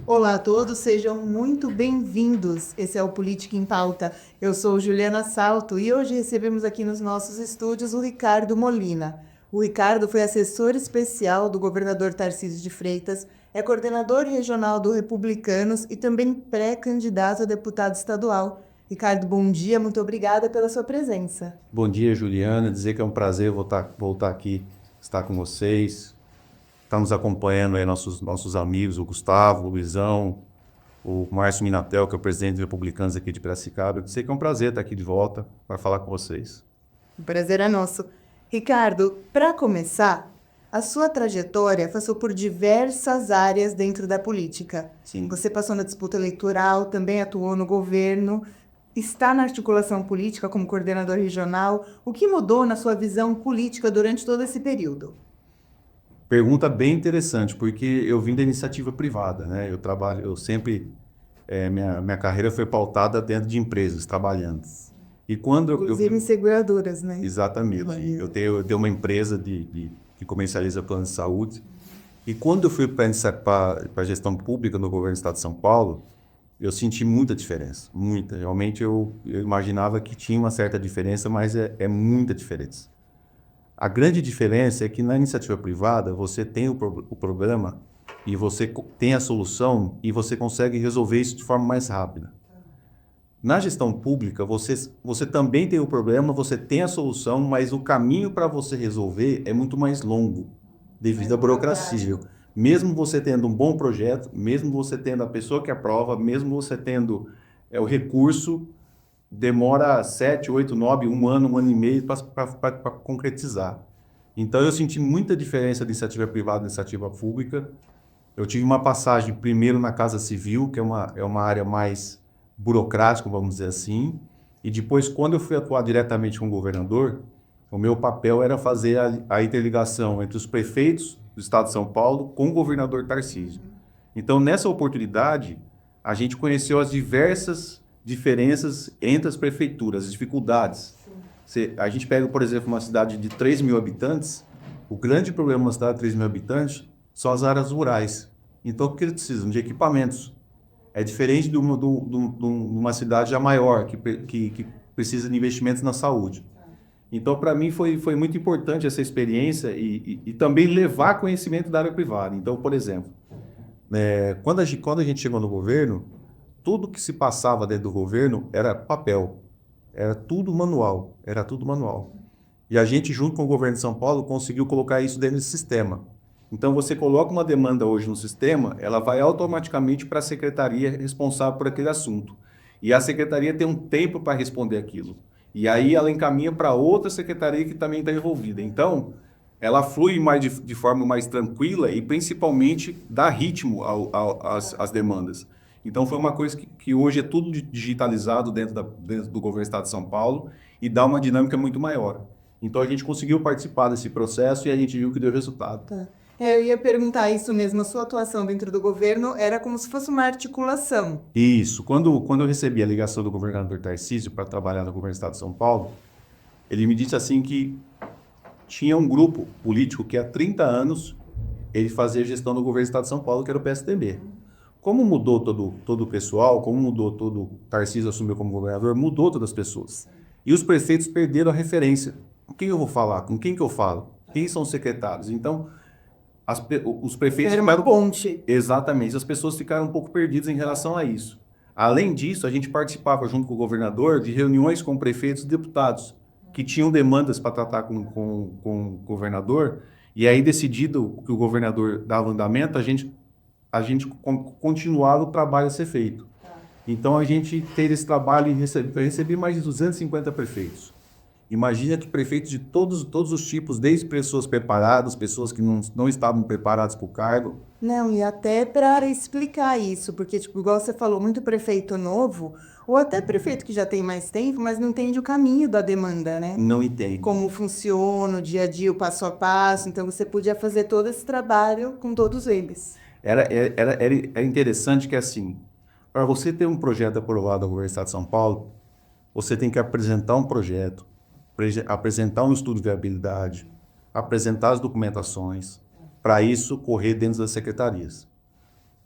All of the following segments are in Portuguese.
Olá a todos, sejam muito bem-vindos. Esse é o Política em Pauta. Eu sou Juliana Salto e hoje recebemos aqui nos nossos estúdios o Ricardo Molina. O Ricardo foi assessor especial do governador Tarcísio de Freitas, é coordenador regional do Republicanos e também pré-candidato a deputado estadual. Ricardo, bom dia, muito obrigada pela sua presença. Bom dia, Juliana. Dizer que é um prazer voltar aqui, estar com vocês. Está nos acompanhando aí nossos amigos, o Gustavo, o Luizão, o Márcio Minatel, que é o presidente dos Republicanos aqui de Piracicaba. Dizer que é um prazer estar aqui de volta para falar com vocês. O prazer é nosso. Ricardo, para começar, a sua trajetória passou por diversas áreas dentro da política. Sim. Você passou na disputa eleitoral, também atuou no governo, está na articulação política como coordenador regional. O que mudou na sua visão política durante todo esse período? Pergunta bem interessante, porque eu vim da iniciativa privada, né? Eu sempre, minha carreira foi pautada dentro de empresas, trabalhando. E quando Inclusive em seguradoras, né? Exatamente. Eu tenho uma empresa que comercializa planos de saúde. E quando eu fui para a gestão pública no governo do estado de São Paulo, eu senti muita diferença, muita. Realmente eu imaginava que tinha uma certa diferença, mas é muita diferença. A grande diferença é que na iniciativa privada você tem o problema e você tem a solução e você consegue resolver isso de forma mais rápida. Na gestão pública, você também tem o problema, você tem a solução, mas o caminho para você resolver é muito mais longo, devido à burocracia. Mesmo você tendo um bom projeto, mesmo você tendo a pessoa que aprova, mesmo você tendo o recurso, demora 7, 8, 9, um ano e meio para concretizar. Então, eu senti muita diferença de iniciativa privada e iniciativa pública. Eu tive uma passagem primeiro na Casa Civil, que é uma área mais burocrática, vamos dizer assim, e depois, quando eu fui atuar diretamente com o governador, o meu papel era fazer a interligação entre os prefeitos do estado de São Paulo com o governador Tarcísio. Então, nessa oportunidade, a gente conheceu as diversas diferenças entre as prefeituras, as dificuldades. A gente pega, por exemplo, uma cidade de 3 mil habitantes, o grande problema na cidade de 3 mil habitantes são as áreas rurais. Então, o que eles precisam? De equipamentos. É diferente de uma cidade já maior, que precisa de investimentos na saúde. Então, para mim, foi muito importante essa experiência e também levar conhecimento da área privada. Então, por exemplo, quando a gente chegou no governo, tudo que se passava dentro do governo era papel, era tudo manual, era tudo manual. E a gente, junto com o governo de São Paulo, conseguiu colocar isso dentro desse sistema. Então, você coloca uma demanda hoje no sistema, ela vai automaticamente para a secretaria responsável por aquele assunto. E a secretaria tem um tempo para responder aquilo. E aí ela encaminha para outra secretaria que também está envolvida. Então, ela flui mais de forma mais tranquila e principalmente dá ritmo às demandas. Então, foi uma coisa que hoje é tudo digitalizado dentro do governo do estado de São Paulo e dá uma dinâmica muito maior. Então, a gente conseguiu participar desse processo e a gente viu que deu resultado. Tá. Eu ia perguntar isso mesmo, a sua atuação dentro do governo era como se fosse uma articulação. Isso. Quando eu recebi a ligação do governador Tarcísio para trabalhar no governo do estado de São Paulo, ele me disse assim que tinha um grupo político que há 30 anos ele fazia gestão do governo do estado de São Paulo, que era o PSDB. Como mudou todo o pessoal, como mudou todo o Tarcísio assumiu como governador, mudou todas as pessoas. E os prefeitos perderam a referência. Com quem eu vou falar? Com quem que eu falo? Quem são os secretários? Então, os prefeitos Era uma ponte. Exatamente, as pessoas ficaram um pouco perdidas em relação a isso. Além disso, a gente participava junto com o governador de reuniões com prefeitos e deputados que tinham demandas para tratar com o governador, e aí decidido que o governador dava andamento, a gente continuava o trabalho a ser feito. Então a gente fez esse trabalho e eu recebi mais de 250 prefeitos. Imagina que prefeitos de todos os tipos, desde pessoas preparadas, pessoas que não estavam preparadas para o cargo. Não, e até para explicar isso, porque, tipo, igual você falou, muito prefeito novo, ou até prefeito que já tem mais tempo, mas não entende o caminho da demanda, né? Não entende. Como funciona o dia a dia, o passo a passo. Então, você podia fazer todo esse trabalho com todos eles. Era interessante que, assim, para você ter um projeto aprovado no governo do estado de São Paulo, você tem que apresentar um projeto, apresentar um estudo de viabilidade, apresentar as documentações, para isso correr dentro das secretarias.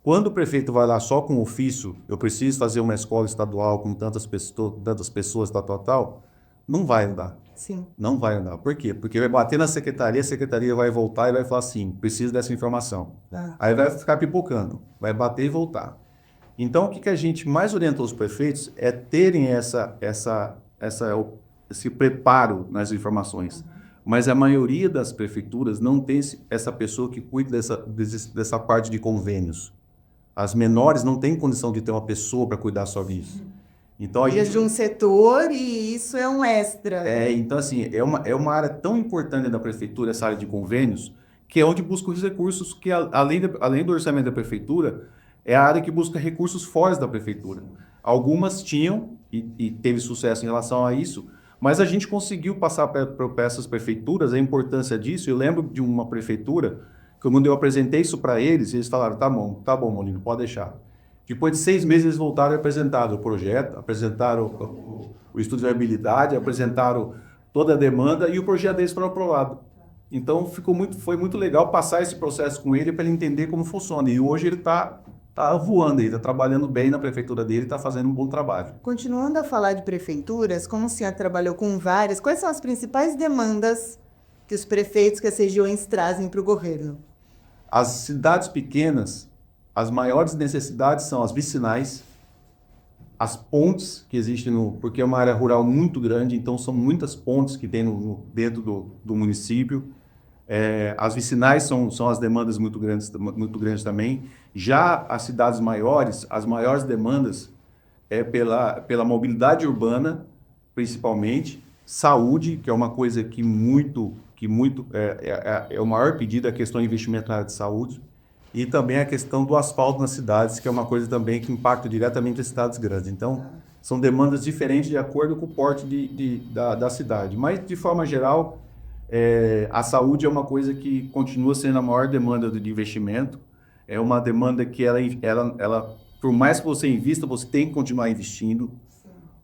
Quando o prefeito vai lá só com ofício, eu preciso fazer uma escola estadual com tantas pessoas, tal, não vai andar. Sim. Não vai andar. Por quê? Porque vai bater na secretaria, a secretaria vai voltar e vai falar assim, preciso dessa informação. Aí vai ficar pipocando, vai bater e voltar. Então, o que a gente mais orienta os prefeitos é terem esse preparo nas informações. Mas a maioria das prefeituras não tem essa pessoa que cuida dessa parte de convênios. As menores não têm condição de ter uma pessoa para cuidar só disso. Então, De um setor e isso é um extra. Então, assim, é uma área tão importante da prefeitura, essa área de convênios, que é onde busca os recursos que, além do orçamento da prefeitura, é a área que busca recursos fora da prefeitura. Algumas tinham e teve sucesso em relação a isso, mas a gente conseguiu passar para essas prefeituras a importância disso. Eu lembro de uma prefeitura que quando eu apresentei isso para eles, eles falaram, tá bom, Molino, pode deixar. Depois de 6 meses, eles voltaram e apresentaram o projeto, apresentaram o estudo de viabilidade, apresentaram toda a demanda e o projeto deles foi aprovado. Então, foi muito legal passar esse processo com ele para ele entender como funciona. E hoje ele está voando, ele está trabalhando bem na prefeitura dele, está fazendo um bom trabalho. Continuando a falar de prefeituras, como o senhor trabalhou com várias, quais são as principais demandas que os prefeitos, que as regiões trazem para o governo? As cidades pequenas, as maiores necessidades são as vicinais, as pontes que existem, porque é uma área rural muito grande, então são muitas pontes que tem dentro do município. As vicinais são as demandas muito grandes também. Já as cidades maiores, as maiores demandas é pela mobilidade urbana, principalmente, saúde, que é uma coisa que é o maior pedido, a questão de investimento na área de saúde, e também a questão do asfalto nas cidades, que é uma coisa também que impacta diretamente as cidades grandes. Então, são demandas diferentes de acordo com o porte da cidade. Mas, de forma geral, a saúde é uma coisa que continua sendo a maior demanda de investimento. É uma demanda que ela, por mais que você invista, você tem que continuar investindo.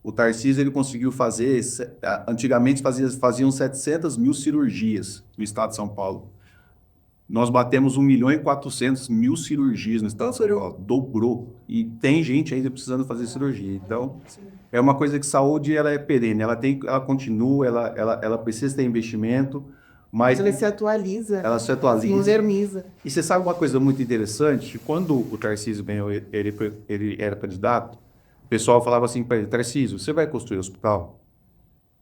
O Tarcísio ele conseguiu fazer, antigamente faziam 700 mil cirurgias no estado de São Paulo. Nós batemos 1.400.000 cirurgias no estado de São Paulo. Dobrou. E tem gente ainda precisando fazer cirurgia. Então, é uma coisa que saúde ela é perene. Ela continua, ela precisa ter investimento, mas ela se atualiza. Ela se atualiza. Se moderniza. E você sabe uma coisa muito interessante? Quando o Tarcísio ganhou, ele era candidato, o pessoal falava assim para ele, Tarcísio, você vai construir hospital?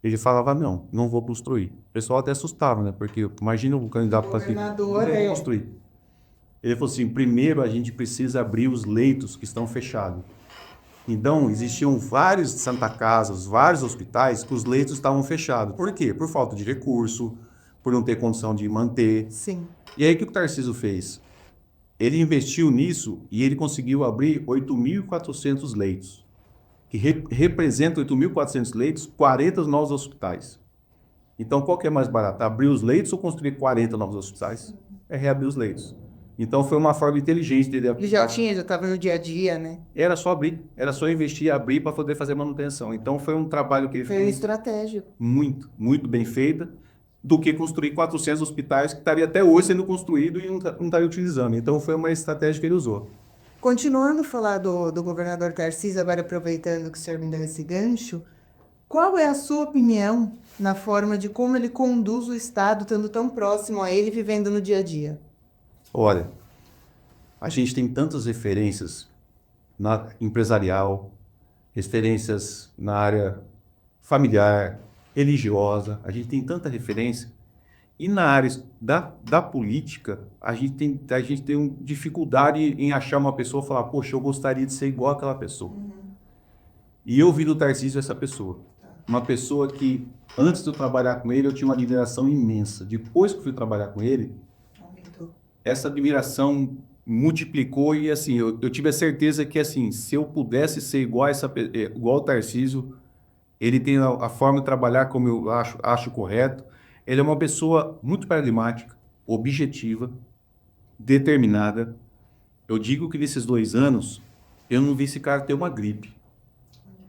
Ele falava, não vou construir. O pessoal até assustava, né? Porque imagina o candidato para construir. Ele falou assim, primeiro a gente precisa abrir os leitos que estão fechados. Então, existiam vários Santa Casas, vários hospitais que os leitos estavam fechados. Por quê? Por falta de recurso, por não ter condição de manter. Sim. E aí, o que o Tarcísio fez? Ele investiu nisso e ele conseguiu abrir 8.400 leitos. Que representa 8.400 leitos, 40 novos hospitais. Então, qual que é mais barato? Abrir os leitos ou construir 40 novos hospitais? É reabrir os leitos. Então, foi uma forma inteligente dele. Ele já estava no dia a dia, né? Era só abrir, era só investir e abrir para poder fazer manutenção. Então, foi um trabalho que ele fez. Foi estratégico. Muito, muito bem feita, do que construir 400 hospitais que estaria até hoje sendo construído e não estaria utilizando. Então, foi uma estratégia que ele usou. Continuando a falar do governador Tarcísio, agora aproveitando que o senhor me deu esse gancho, qual é a sua opinião na forma de como ele conduz o Estado, estando tão próximo a ele, vivendo no dia a dia? Olha, a gente tem tantas referências na empresarial, referências na área familiar, religiosa, a gente tem tanta referência. E na área da política, a gente tem dificuldade em achar uma pessoa e falar, poxa, eu gostaria de ser igual àquela pessoa. E eu vi no Tarcísio essa pessoa. Uma pessoa que, antes de eu trabalhar com ele, eu tinha uma admiração imensa. Depois que eu fui trabalhar com ele, essa admiração multiplicou e, assim, eu tive a certeza que, assim, se eu pudesse ser igual ao Tarcísio, ele tem a forma de trabalhar como eu acho correto. Ele é uma pessoa muito pragmática, objetiva, determinada. Eu digo que nesses 2 anos, eu não vi esse cara ter uma gripe.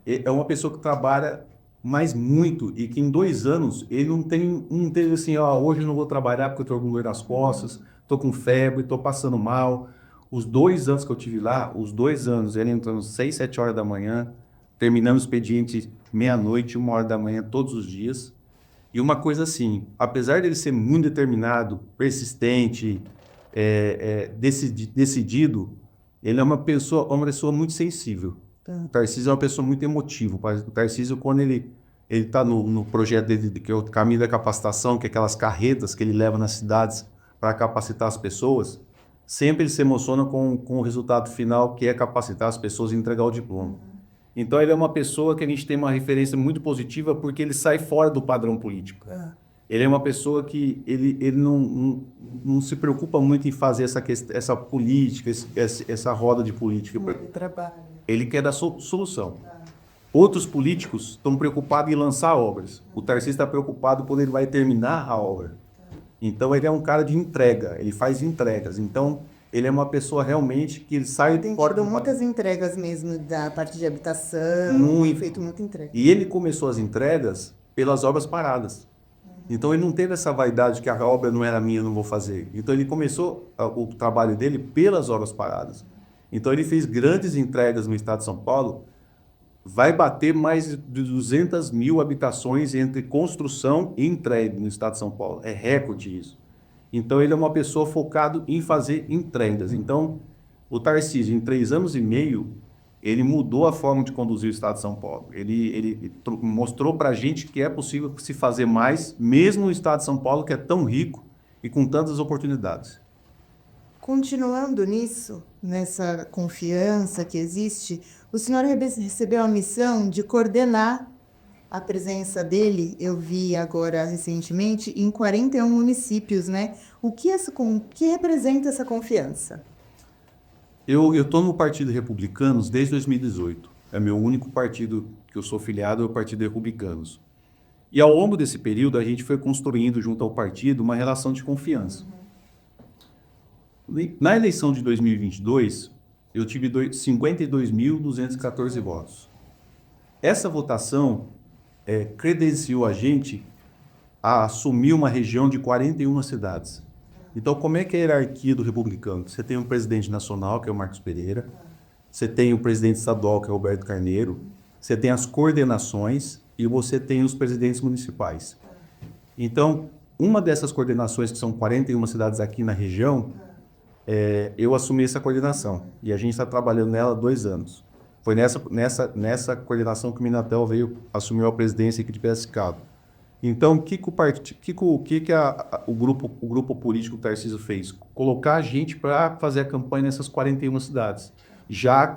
É uma pessoa que trabalha mais muito e que em 2 anos ele não teve assim, hoje eu não vou trabalhar porque eu estou com dor nas costas, estou com febre, estou passando mal. Os 2 anos que eu tive lá, os 2 anos, ele entrando 6, 7 horas da manhã, terminando o expediente meia-noite, 1 hora da manhã, todos os dias. E uma coisa assim, apesar dele ser muito determinado, persistente, decidido, ele é uma pessoa muito sensível. O Tarcísio é uma pessoa muito emotiva. O Tarcísio, quando ele está no projeto dele, que é o Caminho da Capacitação, que é aquelas carretas que ele leva nas cidades para capacitar as pessoas, sempre ele se emociona com o resultado final, que é capacitar as pessoas e entregar o diploma. Então ele é uma pessoa que a gente tem uma referência muito positiva porque ele sai fora do padrão político. Ele é uma pessoa que ele não se preocupa muito em fazer essa política, essa roda de política. Ele quer dar solução. Outros políticos estão preocupados em lançar obras. O Tarcísio está preocupado quando ele vai terminar a obra. Então ele é um cara de entrega, ele faz entregas. Então ele é uma pessoa realmente que ele sai Tem fora tido do muitas entregas mesmo da parte de habitação, Muito. feito muita entrega. E ele começou as entregas pelas obras paradas. Então ele não teve essa vaidade que a obra não era minha, eu não vou fazer. Então ele começou o trabalho dele pelas obras paradas. Então ele fez grandes entregas no estado de São Paulo, vai bater mais de 200 mil habitações entre construção e entrega no estado de São Paulo. É recorde isso. Então ele é uma pessoa focada em fazer entregas. Então o Tarcísio, em 3 anos e meio, ele mudou a forma de conduzir o estado de São Paulo. Ele mostrou para a gente que é possível se fazer mais, mesmo no estado de São Paulo, que é tão rico e com tantas oportunidades. Continuando nisso, nessa confiança que existe, o senhor recebeu a missão de coordenar a presença dele, eu vi agora recentemente, em 41 municípios, né? O que representa essa confiança? Eu estou no Partido Republicanos desde 2018. É meu único partido que eu sou filiado, é o Partido Republicanos. E ao longo desse período, a gente foi construindo junto ao partido uma relação de confiança. Na eleição de 2022, eu tive 52.214 votos. Essa votação credenciou a gente a assumir uma região de 41 cidades. Então, como é que é a hierarquia do republicano? Você tem um presidente nacional, que é o Marcos Pereira, você tem o presidente estadual, que é o Roberto Carneiro, você tem as coordenações e você tem os presidentes municipais. Então, uma dessas coordenações, que são 41 cidades aqui na região, eu assumi essa coordenação e a gente está trabalhando nela há 2 anos. Foi nessa coordenação que o Minatel assumiu a presidência aqui de Piracicaba. Então, o que o grupo político Tarcísio fez? Colocar a gente para fazer a campanha nessas 41 cidades. Já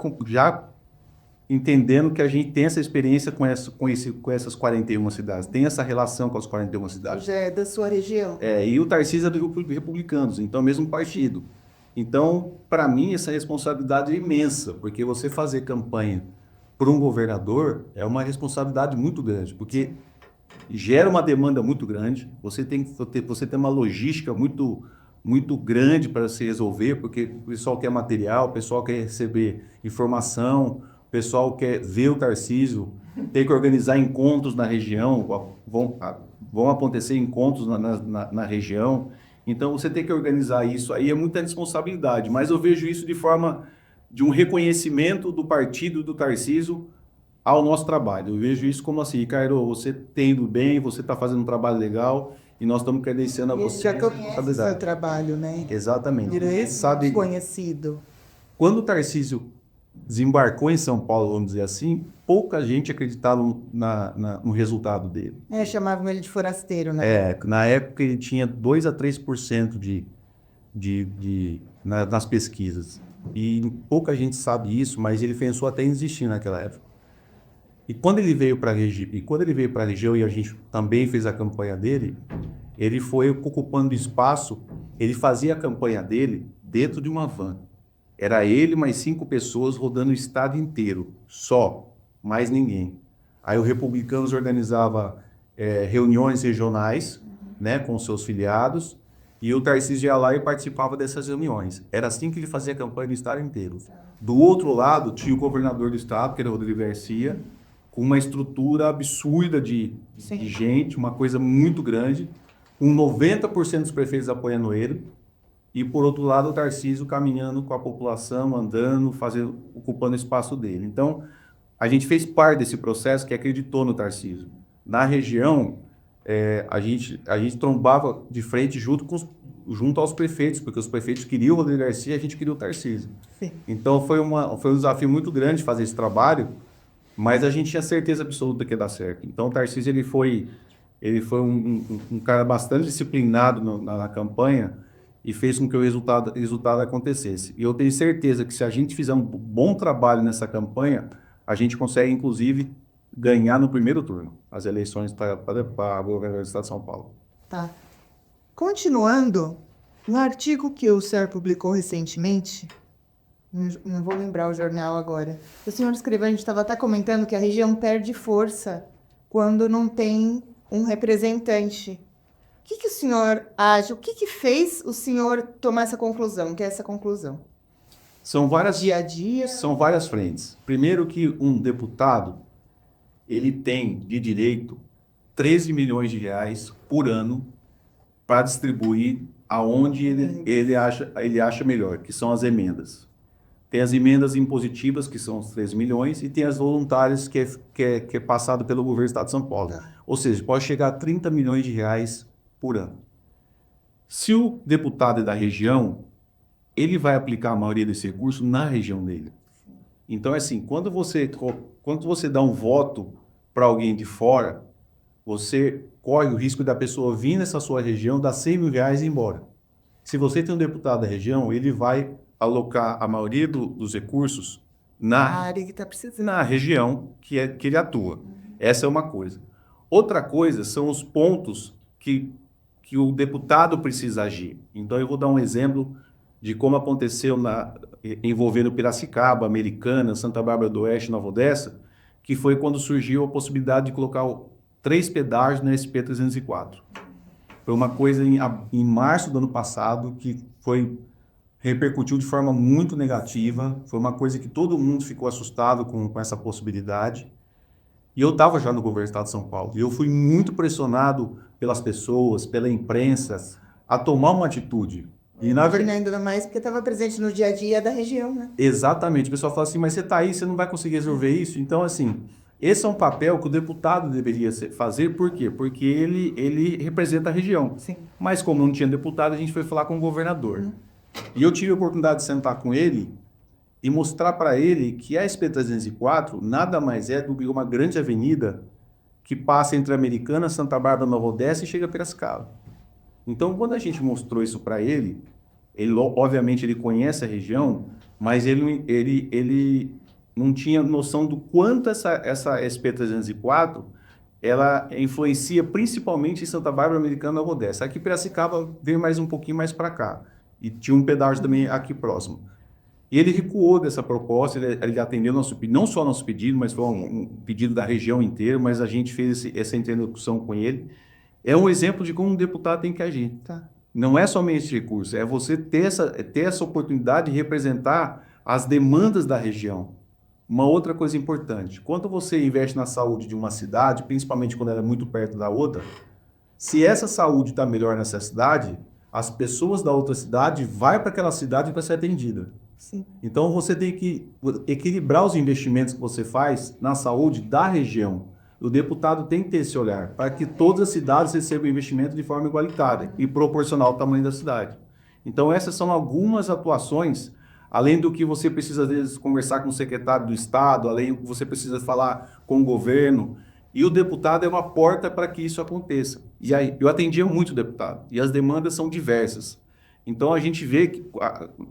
entendendo que a gente tem essa experiência com essas 41 cidades, tem essa relação com as 41 cidades. Já é da sua região? E o Tarcísio é do grupo Republicanos, então é o mesmo partido. Então, para mim, essa responsabilidade é imensa, porque você fazer campanha para um governador é uma responsabilidade muito grande, porque gera uma demanda muito grande, você tem uma logística muito, muito grande para se resolver, porque o pessoal quer material, o pessoal quer receber informação, o pessoal quer ver o Tarcísio, tem que organizar encontros na região, vão acontecer encontros na região, então você tem que organizar isso, aí é muita responsabilidade, mas eu vejo isso de um reconhecimento do partido do Tarcísio ao nosso trabalho. Eu vejo isso como assim, Ricardo, você está indo bem, você está fazendo um trabalho legal e nós estamos credenciando a você. Já conhece o seu trabalho, né? Exatamente. Direito conhecido. Quando o Tarcísio desembarcou em São Paulo, vamos dizer assim, pouca gente acreditava no resultado dele. Chamavam ele de forasteiro, né? Na época ele tinha 2 a 3% nas pesquisas. E pouca gente sabe isso, mas ele pensou até em desistir naquela época. E quando ele veio para a região e a gente também fez a campanha dele, ele foi ocupando espaço, ele fazia a campanha dele dentro de uma van. Era ele mais 5 pessoas rodando o estado inteiro, só, mais ninguém. Aí o Republicanos organizava reuniões regionais, né, com seus filiados, e o Tarcísio ia lá e participava dessas reuniões. Era assim que ele fazia a campanha do estado inteiro. Do outro lado, tinha o governador do estado, que era o Rodrigo Garcia, com uma estrutura absurda de gente, uma coisa muito grande, com 90% dos prefeitos apoiando ele, e por outro lado o Tarcísio caminhando com a população, andando, ocupando o espaço dele. Então, a gente fez parte desse processo que acreditou no Tarcísio. Na região, a gente trombava de frente junto aos prefeitos, porque os prefeitos queriam o Rodrigo Garcia e a gente queria o Tarcísio. Sim. Então foi um desafio muito grande fazer esse trabalho, mas a gente tinha certeza absoluta que ia dar certo. Então o Tarcísio ele foi um cara bastante disciplinado na campanha e fez com que o resultado acontecesse. E eu tenho certeza que se a gente fizer um bom trabalho nessa campanha, a gente consegue, inclusive, ganhar no primeiro turno as eleições para governador do estado de São Paulo. Tá. Continuando, no artigo que o senhor publicou recentemente, não vou lembrar o jornal agora, o senhor escreveu, a gente estava até comentando que a região perde força quando não tem um representante. O que o senhor acha? O que fez o senhor tomar essa conclusão? Que é essa conclusão? Dia a dia? São várias frentes. Primeiro que um deputado, ele tem de direito 13 milhões de reais por ano para distribuir aonde ele acha melhor, que são as emendas. Tem as emendas impositivas, que são os 13 milhões, e tem as voluntárias, que é passado pelo governo do estado de São Paulo. Ou seja, pode chegar a 30 milhões de reais por ano. Se o deputado é da região, ele vai aplicar a maioria desse recurso na região dele. Então, é assim, quando você dá um voto para alguém de fora, você corre o risco da pessoa vir nessa sua região, dar 100 mil reais e ir embora. Se você tem um deputado da região, ele vai alocar a maioria dos recursos na área que está precisando, na região que ele atua. Essa é uma coisa. Outra coisa são os pontos que o deputado precisa agir. Então, eu vou dar um exemplo de como aconteceu envolvendo Piracicaba, Americana, Santa Bárbara do Oeste, Nova Odessa, que foi quando surgiu a possibilidade de colocar 3 pedágios na SP-304. Foi uma coisa em março do ano passado que repercutiu de forma muito negativa. Foi uma coisa que todo mundo ficou assustado com essa possibilidade. E eu estava já no governo do estado de São Paulo. E eu fui muito pressionado pelas pessoas, pela imprensa, a tomar uma atitude. E na verdade, ainda mais porque estava presente no dia a dia da região, né? Exatamente. O pessoal fala assim, mas você está aí, você não vai conseguir resolver isso? Então, assim, esse é um papel que o deputado deveria fazer. Por quê? Porque ele representa a região. Sim. Mas como não tinha deputado, a gente foi falar com o governador. E eu tive a oportunidade de sentar com ele e mostrar para ele que a SP-304 nada mais é do que uma grande avenida que passa entre Americana, Santa Bárbara, Nova Odessa e chega a Piracicaba. Então, quando a gente mostrou isso para ele, obviamente ele conhece a região, mas ele não tinha noção do quanto essa SP-304 ela influencia principalmente em Santa Bárbara, Americana e Nova Odessa. Aqui Piracicaba veio mais um pouquinho mais para cá. E tinha um pedágio também aqui próximo. E ele recuou dessa proposta, ele atendeu não só nosso pedido, mas foi um pedido da região inteira, mas a gente fez essa interlocução com ele. É um exemplo de como um deputado tem que agir. Tá. Não é somente recurso, é você ter essa oportunidade de representar as demandas da região. Uma outra coisa importante, quando você investe na saúde de uma cidade, principalmente quando ela é muito perto da outra, se essa saúde está melhor nessa cidade, as pessoas da outra cidade vão para aquela cidade para ser atendida. Sim. Então você tem que equilibrar os investimentos que você faz na saúde da região. O deputado tem que ter esse olhar para que todas as cidades recebam investimento de forma igualitária e proporcional ao tamanho da cidade. Então essas são algumas atuações, além do que você precisa às vezes conversar com o secretário do estado, além do que você precisa falar com o governo. E o deputado é uma porta para que isso aconteça. E aí, eu atendia muito deputado, e as demandas são diversas. Então, a gente vê que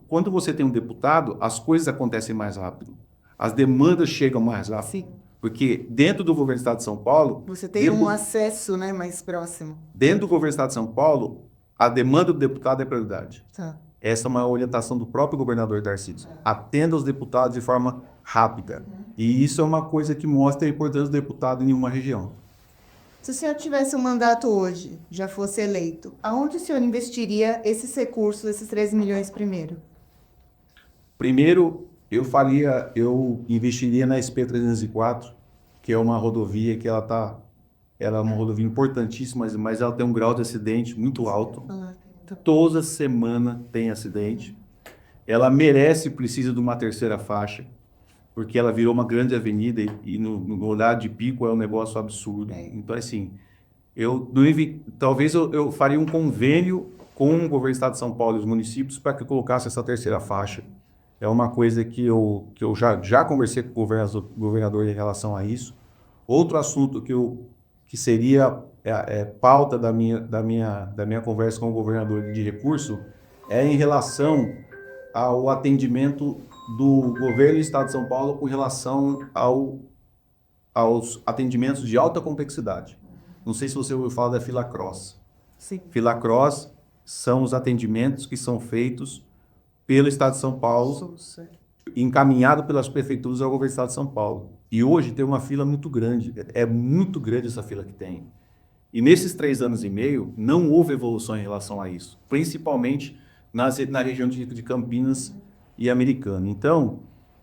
quando você tem um deputado, as coisas acontecem mais rápido. As demandas chegam mais rápido. Sim. Porque dentro do governo do estado de São Paulo... Você tem um acesso, né, mais próximo. Dentro do governo do estado de São Paulo, a demanda do deputado é prioridade. Tá. Essa é uma orientação do próprio governador Tarcísio. Atenda os deputados de forma rápida. E isso é uma coisa que mostra a importância do deputado em uma região. Se o senhor tivesse um mandato hoje, já fosse eleito, aonde o senhor investiria esses recursos, esses 13 milhões primeiro? Primeiro, eu investiria na SP-304, que é uma rodovia que ela é uma rodovia importantíssima, mas ela tem um grau de acidente muito alto. Toda semana tem acidente. Ela merece e precisa de uma terceira faixa, porque ela virou uma grande avenida e no horário de pico é um negócio absurdo. Então, assim, talvez eu faria um convênio com o governo do Estado de São Paulo e os municípios para que colocasse essa terceira faixa. É uma coisa que eu já conversei com o governador em relação a isso. Outro assunto que seria pauta da minha conversa com o governador de recurso é em relação ao atendimento do governo do Estado de São Paulo com relação aos atendimentos de alta complexidade. Não sei se você ouviu falar da Fila Cross. Sim. Fila Cross são os atendimentos que são feitos pelo Estado de São Paulo, encaminhado pelas prefeituras ao governo do Estado de São Paulo. E hoje tem uma fila muito grande, é muito grande essa fila que tem. E nesses 3 anos e meio, não houve evolução em relação a isso, principalmente na região de Campinas e Americana. Então,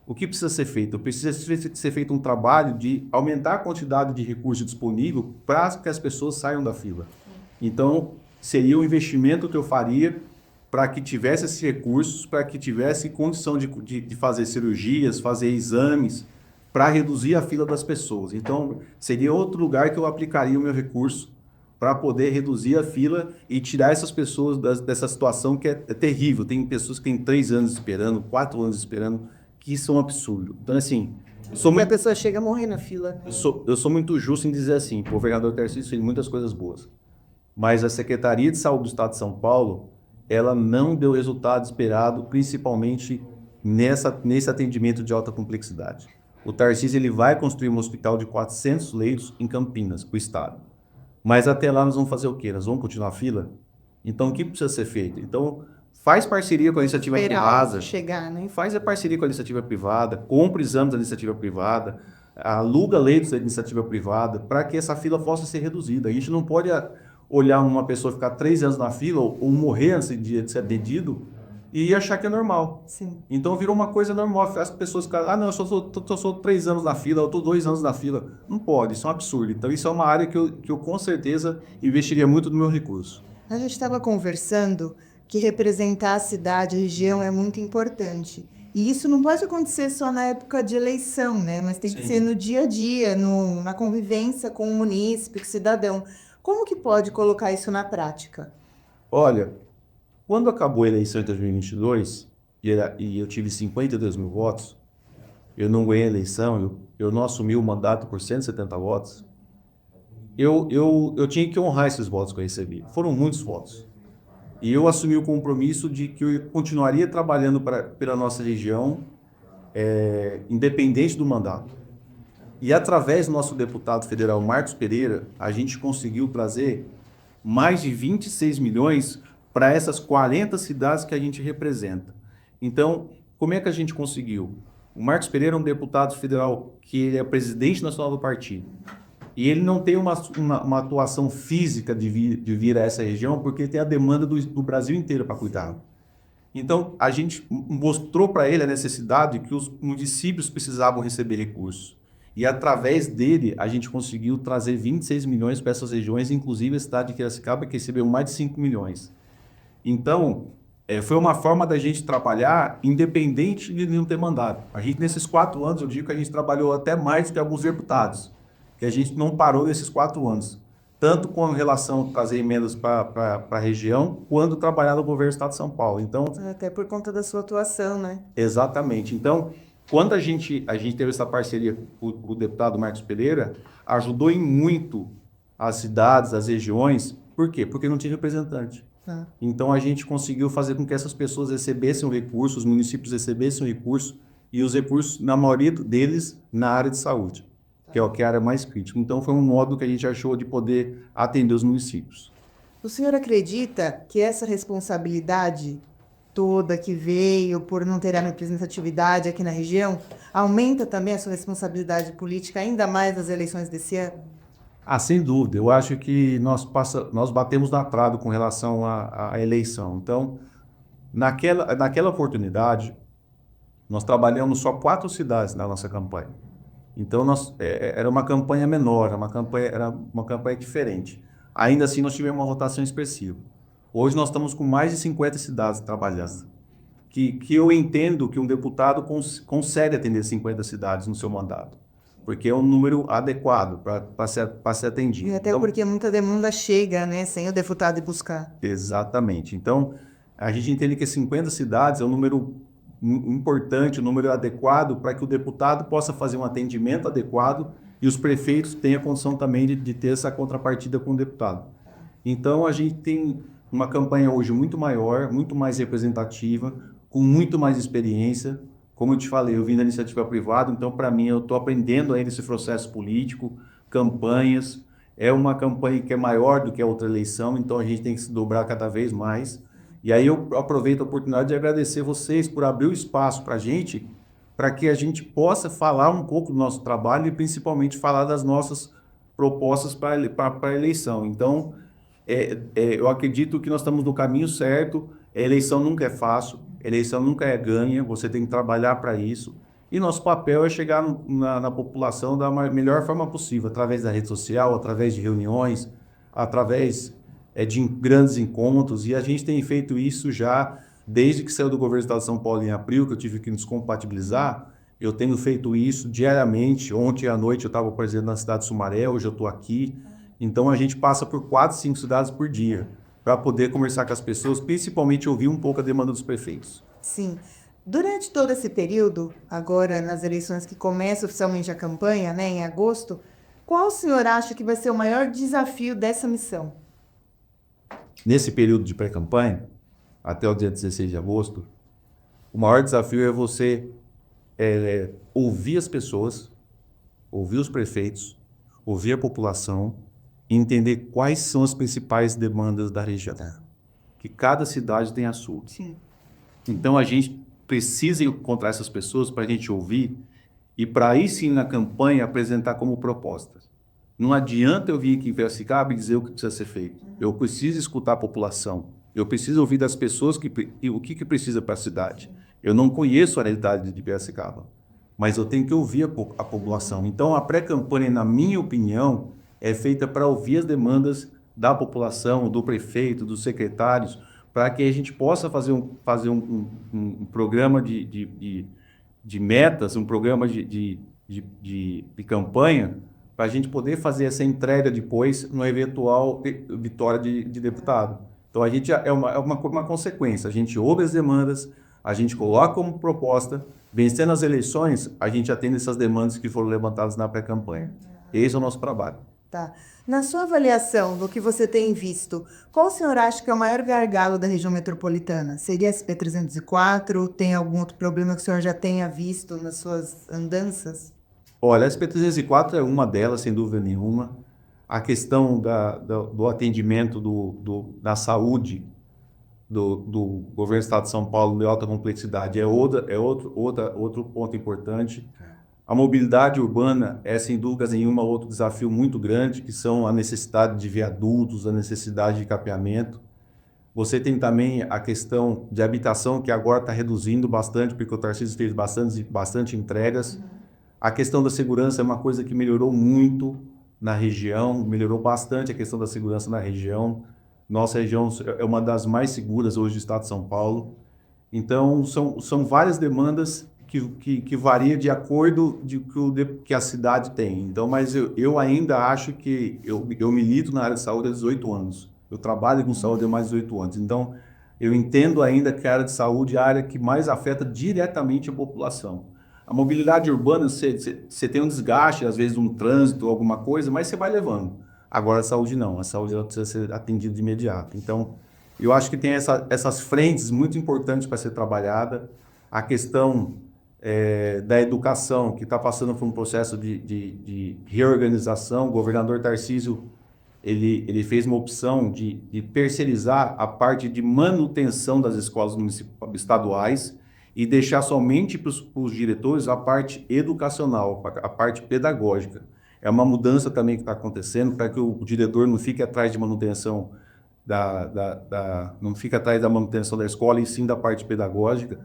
o que precisa ser feito? Precisa ser feito um trabalho de aumentar a quantidade de recurso disponível para que as pessoas saiam da fila. Então, seria um investimento que eu faria para que tivesse esses recursos, para que tivesse condição de fazer cirurgias, fazer exames, para reduzir a fila das pessoas. Então, seria outro lugar que eu aplicaria o meu recurso para poder reduzir a fila e tirar essas pessoas dessa situação que é terrível. Tem pessoas que têm 3 anos esperando, 4 anos esperando, que isso é um absurdo. Então, assim... A pessoa chega a morrer na fila. Eu sou muito justo em dizer assim, o governador Tarcísio fez muitas coisas boas, mas a Secretaria de Saúde do Estado de São Paulo, ela não deu o resultado esperado, principalmente nesse atendimento de alta complexidade. O Tarcísio ele vai construir um hospital de 400 leitos em Campinas, para o Estado. Mas até lá nós vamos fazer o quê? Nós vamos continuar a fila? Então, o que precisa ser feito? Então, faz parceria com a iniciativa privada. Chegar, né? Faz a parceria com a iniciativa privada, compra exames da iniciativa privada, aluga leitos da iniciativa privada, para que essa fila possa ser reduzida. A gente não pode olhar uma pessoa ficar 3 anos na fila ou morrer antes de ser atendido e achar que é normal. Sim. Então virou uma coisa normal. As pessoas ficam, não, eu sou 3 anos na fila, eu estou 2 anos na fila. Não pode, isso é um absurdo. Então isso é uma área que eu com certeza investiria muito do meu recurso. A gente estava conversando que representar a cidade, a região é muito importante. E isso não pode acontecer só na época de eleição, né? Mas tem que ser no dia a dia, na convivência com o munícipe, com o cidadão. Como que pode colocar isso na prática? Olha, quando acabou a eleição em 2022, e eu tive 52 mil votos, eu não ganhei a eleição, eu não assumi o mandato por 170 votos, eu tinha que honrar esses votos que eu recebi. Foram muitos votos. E eu assumi o compromisso de que eu continuaria trabalhando pela nossa região, independente do mandato. E através do nosso deputado federal Marcos Pereira, a gente conseguiu trazer mais de 26 milhões para essas 40 cidades que a gente representa. Então, como é que a gente conseguiu? O Marcos Pereira é um deputado federal que ele é presidente nacional do partido. E ele não tem uma atuação física de vir a essa região, porque tem a demanda do Brasil inteiro para cuidar. Então, a gente mostrou para ele a necessidade que os municípios precisavam receber recursos. E, através dele, a gente conseguiu trazer 26 milhões para essas regiões, inclusive a cidade de Piracicaba, que recebeu mais de 5 milhões. Então, foi uma forma da gente trabalhar independente de não ter mandato. A gente, nesses 4 anos, eu digo que a gente trabalhou até mais do que alguns deputados, que a gente não parou nesses 4 anos, tanto com relação a trazer emendas para a região, quanto trabalhar no governo do Estado de São Paulo. Então, até por conta da sua atuação, né? Exatamente. Então, quando a gente teve essa parceria com o deputado Marcos Pereira, ajudou em muito as cidades, as regiões. Por quê? Porque não tinha representante. Então, a gente conseguiu fazer com que essas pessoas recebessem o recurso, os municípios recebessem o recurso, e os recursos, na maioria deles, na área de saúde, que é a área mais crítica. Então, foi um modo que a gente achou de poder atender os municípios. O senhor acredita que essa responsabilidade toda que veio por não ter a representatividade aqui na região aumenta também a sua responsabilidade política, ainda mais nas eleições desse ano? Sem dúvida. Eu acho que nós batemos na trave com relação à eleição. Então, naquela oportunidade, nós trabalhamos só 4 cidades na nossa campanha. Então, era uma campanha menor, era uma campanha diferente. Ainda assim, nós tivemos uma votação expressiva. Hoje nós estamos com mais de 50 cidades trabalhando. Que eu entendo que um deputado consegue atender 50 cidades no seu mandato, porque é um número adequado para ser atendido. E até porque muita demanda chega, né, sem o deputado ir buscar. Exatamente. Então, a gente entende que 50 cidades é um número importante, um número adequado para que o deputado possa fazer um atendimento adequado e os prefeitos tenham a condição também de ter essa contrapartida com o deputado. Então, a gente tem uma campanha hoje muito maior, muito mais representativa, com muito mais experiência. Como eu te falei, eu vim da iniciativa privada, então, para mim, eu estou aprendendo ainda esse processo político, campanhas. É uma campanha que é maior do que a outra eleição, então a gente tem que se dobrar cada vez mais. E aí eu aproveito a oportunidade de agradecer vocês por abrir o espaço para que a gente possa falar um pouco do nosso trabalho e principalmente falar das nossas propostas para a eleição. Então, eu acredito que nós estamos no caminho certo. A eleição nunca é fácil, a eleição nunca é ganha, você tem que trabalhar para isso. E nosso papel é chegar na população da melhor forma possível, através da rede social, através de reuniões, através de grandes encontros. E a gente tem feito isso já desde que saiu do governo do Estado de São Paulo em abril, que eu tive que nos compatibilizar. Eu tenho feito isso diariamente. Ontem à noite eu estava, por exemplo, na cidade de Sumaré, hoje eu estou aqui. Então a gente passa por 4, 5 cidades por dia para poder conversar com as pessoas, principalmente ouvir um pouco a demanda dos prefeitos. Sim. Durante todo esse período, agora nas eleições que começa oficialmente a campanha, né, em agosto, qual o senhor acha que vai ser o maior desafio dessa missão? Nesse período de pré-campanha, até o dia 16 de agosto, o maior desafio é você ouvir as pessoas, ouvir os prefeitos, ouvir a população e entender quais são as principais demandas da região. Que cada cidade tem a sua. Sim. Então a gente precisa encontrar essas pessoas para a gente ouvir e para aí sim na campanha apresentar como propostas. Não adianta eu vir aqui em Piracicaba e dizer o que precisa ser feito. Eu preciso escutar a população. Eu preciso ouvir das pessoas o que precisa para a cidade. Eu não conheço a realidade de Piracicaba, mas eu tenho que ouvir a população. Então a pré-campanha, na minha opinião, é feita para ouvir as demandas da população, do prefeito, dos secretários, para que a gente possa fazer um programa de metas, um programa de campanha, para a gente poder fazer essa entrega depois no eventual vitória de deputado. Então, a gente é uma consequência. A gente ouve as demandas, a gente coloca como proposta, vencendo as eleições, a gente atende essas demandas que foram levantadas na pré-campanha. Esse é o nosso trabalho. Tá. Na sua avaliação do que você tem visto, qual o senhor acha que é o maior gargalo da região metropolitana? Seria a SP-304? Tem algum outro problema que o senhor já tenha visto nas suas andanças? Olha, a SP-304 é uma delas, sem dúvida nenhuma. A questão do atendimento da saúde do governo do Estado de São Paulo de alta complexidade é outro ponto importante. A mobilidade urbana é, sem dúvida nenhuma, outro desafio muito grande, que são a necessidade de viadutos, a necessidade de capeamento. Você tem também a questão de habitação, que agora está reduzindo bastante, porque o Tarcísio fez bastante entregas. A questão da segurança é uma coisa que melhorou muito na região, melhorou bastante a questão da segurança na região. Nossa região é uma das mais seguras hoje do Estado de São Paulo. Então, são várias demandas que varia de acordo que a cidade tem. Então, mas eu ainda acho que eu milito na área de saúde há 18 anos. Eu trabalho com saúde há mais de 18 anos. Então, eu entendo ainda que a área de saúde é a área que mais afeta diretamente a população. A mobilidade urbana, você tem um desgaste, às vezes um trânsito, alguma coisa, mas você vai levando. Agora a saúde não. A saúde ela precisa ser atendida de imediato. Então, eu acho que tem essas frentes muito importantes para ser trabalhada. A questão da educação, que está passando por um processo de reorganização. O governador Tarcísio ele fez uma opção de terceirizar a parte de manutenção das escolas estaduais e deixar somente para os diretores a parte educacional, a parte pedagógica. É uma mudança também que está acontecendo para que o diretor não fique atrás de manutenção não fique atrás da manutenção da escola, e sim da parte pedagógica.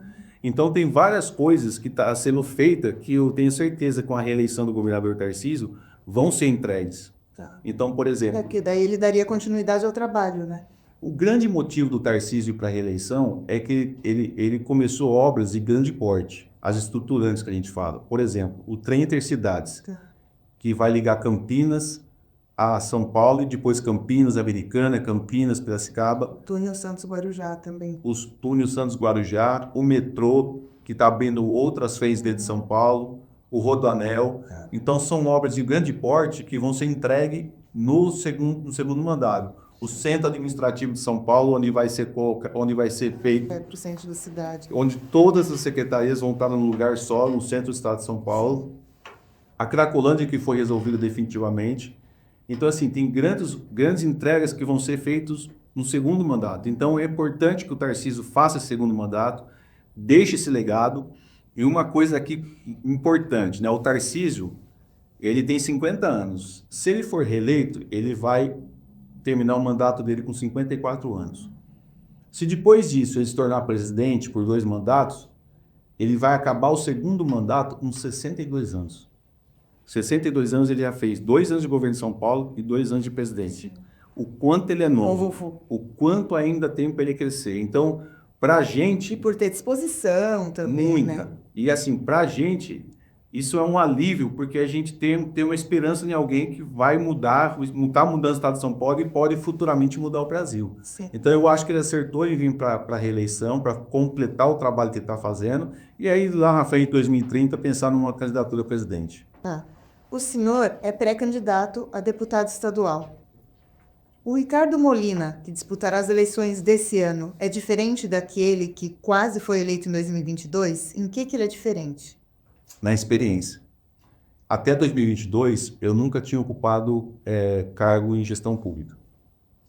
Então, tem várias coisas que estão sendo feitas que eu tenho certeza que com a reeleição do governador Tarcísio vão ser entregues. Tá. Então, por exemplo... Porque daí ele daria continuidade ao trabalho, né? O grande motivo do Tarcísio para a reeleição é que ele começou obras de grande porte, as estruturantes que a gente fala. Por exemplo, o trem Intercidades, que vai ligar Campinas a São Paulo e depois Campinas, Americana, Campinas, Piracicaba. Túnel Santos-Guarujá também. Os túneis Santos-Guarujá, o metrô, que está abrindo outras frentes dentro de São Paulo, o Rodoanel. Então, são obras de grande porte que vão ser entregues no segundo mandato. O centro administrativo de São Paulo, onde vai ser feito... É para o centro da cidade. Onde todas as secretarias vão estar num lugar só, no centro do estado de São Paulo. A Cracolândia, que foi resolvida definitivamente. Então, assim, tem grandes entregas que vão ser feitas no segundo mandato. Então, é importante que o Tarcísio faça esse segundo mandato, deixe esse legado. E uma coisa aqui importante, né? O Tarcísio, ele tem 50 anos. Se ele for reeleito, ele vai terminar o mandato dele com 54 anos. Se depois disso ele se tornar presidente por 2 mandatos, ele vai acabar o segundo mandato com 62 anos. 62 anos ele já fez 2 anos de governo de São Paulo e 2 anos de presidente. O quanto ele é novo, o quanto ainda tem para ele crescer. Então, pra gente... E por ter disposição também, muita. né? E assim, pra gente, isso é um alívio, porque a gente tem uma esperança em alguém que vai está mudando o estado de São Paulo e pode futuramente mudar o Brasil. Sim. Então, eu acho que ele acertou em vir para a reeleição, para completar o trabalho que ele está fazendo, e aí, lá na frente, em 2030, pensar numa candidatura a presidente. Tá. O senhor é pré-candidato a deputado estadual. O Ricardo Molina, que disputará as eleições desse ano, é diferente daquele que quase foi eleito em 2022? Em que ele é diferente? Na experiência. Até 2022, eu nunca tinha ocupado cargo em gestão pública.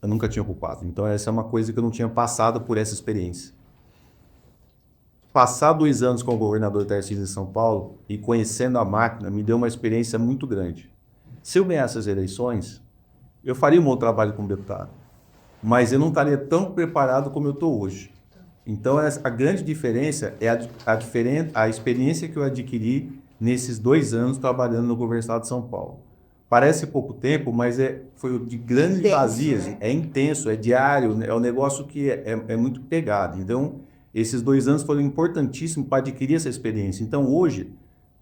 Eu nunca tinha ocupado. Então, essa é uma coisa que eu não tinha passado por essa experiência. Passar 2 anos com o governador Tarcísio de São Paulo e conhecendo a máquina me deu uma experiência muito grande. Se eu ganhasse as eleições, eu faria um bom trabalho como deputado, mas eu não estaria tão preparado como eu estou hoje. Então, a grande diferença é a experiência que eu adquiri nesses 2 anos trabalhando no governo do estado de São Paulo. Parece pouco tempo, mas foi de grandes vazias, né? É intenso, é diário, é um negócio que é muito pegado. Então, esses 2 anos foram importantíssimos para adquirir essa experiência. Então, hoje,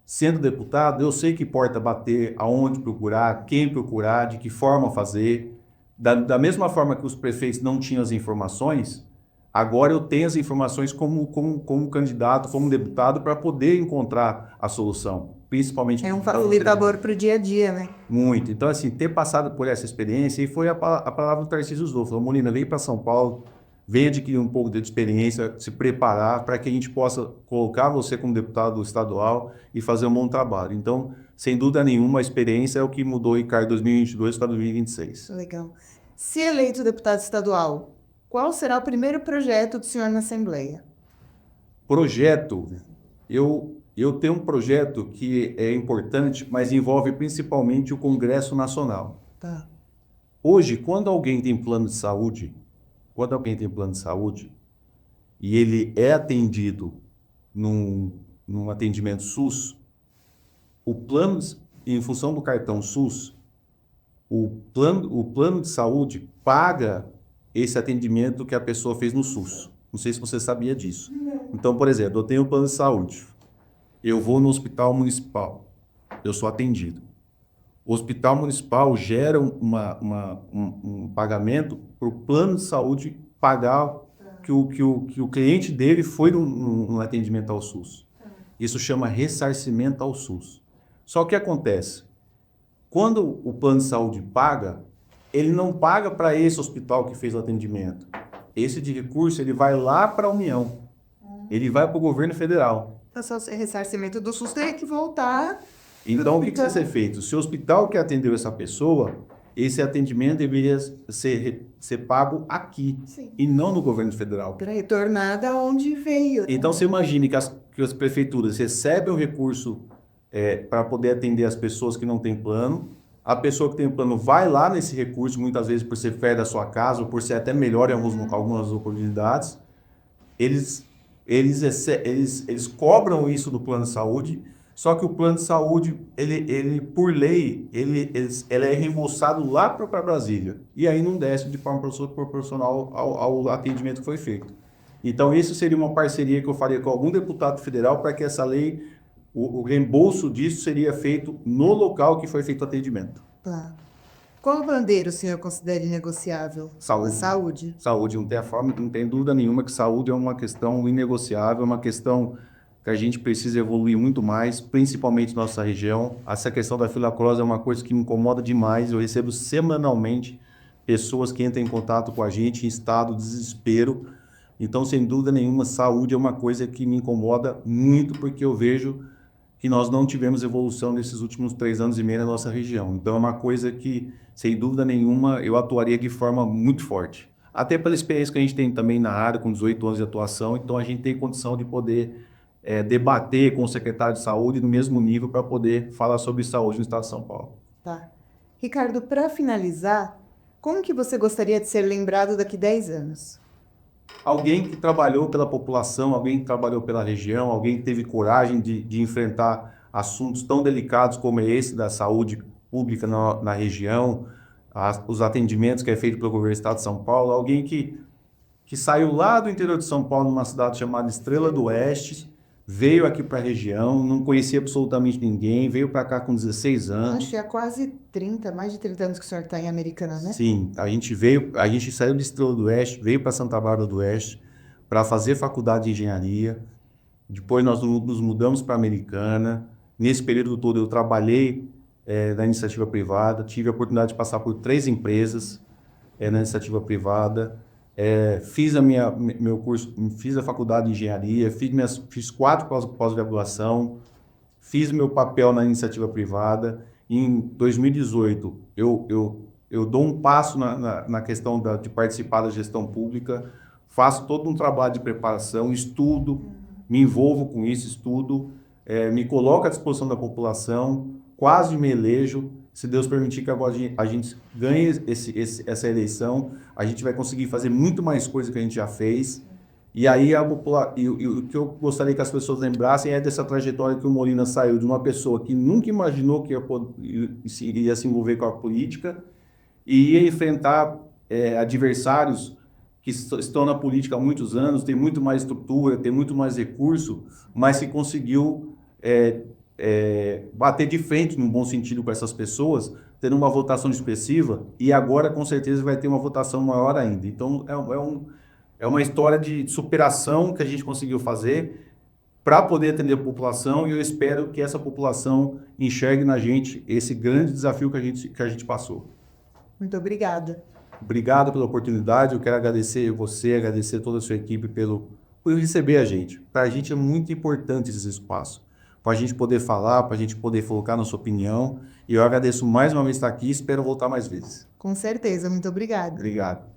sendo deputado, eu sei que porta bater, aonde procurar, quem procurar, de que forma fazer. Da mesma forma que os prefeitos não tinham as informações, agora eu tenho as informações como candidato, como deputado, para poder encontrar a solução. Principalmente... É um facilitador para o dia a dia, né? Muito. Então, assim, ter passado por essa experiência, e foi a palavra do Tarcísio usou. Falou, Molina, vem para São Paulo, venha adquirir um pouco de experiência, se preparar para que a gente possa colocar você como deputado estadual e fazer um bom trabalho. Então, sem dúvida nenhuma, a experiência é o que mudou o Ricardo 2022 para 2026. Legal. Se eleito deputado estadual, qual será o primeiro projeto do senhor na Assembleia? Projeto. Eu tenho um projeto que é importante, mas envolve principalmente o Congresso Nacional. Tá. Hoje, quando alguém tem plano de saúde, e ele é atendido num atendimento SUS, o plano, em função do cartão SUS, o plano de saúde paga esse atendimento que a pessoa fez no SUS. Não sei se você sabia disso. Então, por exemplo, eu tenho um plano de saúde, eu vou no hospital municipal, eu sou atendido. O hospital municipal gera um pagamento para o plano de saúde pagar que o cliente dele foi no atendimento ao SUS. Isso chama ressarcimento ao SUS. Só que o que acontece? Quando o plano de saúde paga, ele não paga para esse hospital que fez o atendimento. Esse de recurso, ele vai lá para a União. Ele vai para o governo federal. Então, só o ressarcimento do SUS tem que voltar. Então, o que precisa ser feito? Se o hospital que atendeu essa pessoa, esse atendimento deveria ser pago aqui. Sim. E não no governo federal. Para retornar da onde veio. Né? Então, você imagine que as prefeituras recebem o recurso para poder atender as pessoas que não têm plano. A pessoa que tem plano vai lá nesse recurso, muitas vezes por ser perto da sua casa, ou por ser até melhor em algumas oportunidades. Eles cobram isso do plano de saúde, Só que o plano de saúde, ele por lei, ele é reembolsado lá para Brasília. E aí não desce de forma proporcional ao atendimento que foi feito. Então, isso seria uma parceria que eu faria com algum deputado federal para que essa lei, o reembolso disso seria feito no local que foi feito o atendimento. Tá. Qual bandeira o senhor considera inegociável? Saúde. A saúde. Saúde, não tem dúvida nenhuma que saúde é uma questão inegociável, é uma questão que a gente precisa evoluir muito mais, principalmente na nossa região. Essa questão da filacrose é uma coisa que me incomoda demais. Eu recebo semanalmente pessoas que entram em contato com a gente em estado de desespero. Então, sem dúvida nenhuma, saúde é uma coisa que me incomoda muito, porque eu vejo que nós não tivemos evolução nesses últimos 3 anos e meio na nossa região. Então, é uma coisa que, sem dúvida nenhuma, eu atuaria de forma muito forte. Até pela experiência que a gente tem também na área, com 18 anos de atuação, então a gente tem condição de poder debater com o secretário de saúde no mesmo nível para poder falar sobre saúde no estado de São Paulo. Tá. Ricardo, para finalizar, como que você gostaria de ser lembrado daqui 10 anos? Alguém que trabalhou pela população, alguém que trabalhou pela região, alguém que teve coragem de enfrentar assuntos tão delicados como esse da saúde pública na região, os atendimentos que é feito pelo governo do estado de São Paulo, alguém que saiu lá do interior de São Paulo, numa cidade chamada Estrela do Oeste, veio aqui para a região, não conhecia absolutamente ninguém, veio para cá com 16 anos. Acho que há quase 30, mais de 30 anos que o senhor está em Americana, né? Sim, a gente saiu de Estrela do Oeste, veio para Santa Bárbara do Oeste para fazer faculdade de engenharia. Depois nós nos mudamos para Americana. Nesse período todo eu trabalhei na iniciativa privada, tive a oportunidade de passar por 3 empresas na iniciativa privada. Fiz meu curso, fiz a faculdade de engenharia, fiz 4 pós-graduação, fiz meu papel na iniciativa privada. Em 2018, eu dou um passo na questão de participar da gestão pública, faço todo um trabalho de preparação, estudo, me envolvo com isso, estudo, me coloco à disposição da população, quase me elejo. Se Deus permitir que agora a gente ganhe essa eleição, a gente vai conseguir fazer muito mais coisa que a gente já fez. E aí o que eu gostaria que as pessoas lembrassem é dessa trajetória que o Molina saiu de uma pessoa que nunca imaginou que iria se envolver com a política e ia enfrentar adversários que estão na política há muitos anos, tem muito mais estrutura, tem muito mais recurso, mas que conseguiu bater de frente, num bom sentido, com essas pessoas, tendo uma votação expressiva, e agora com certeza vai ter uma votação maior ainda. Então é uma história de superação que a gente conseguiu fazer para poder atender a população, e eu espero que essa população enxergue na gente esse grande desafio que a gente passou. Muito obrigada. Obrigado pela oportunidade, eu quero agradecer você, agradecer toda a sua equipe por receber a gente. Para a gente é muito importante esse espaço, para a gente poder falar, para a gente poder colocar nossa opinião, e eu agradeço mais uma vez estar aqui e espero voltar mais vezes. Com certeza, muito obrigada. Obrigado.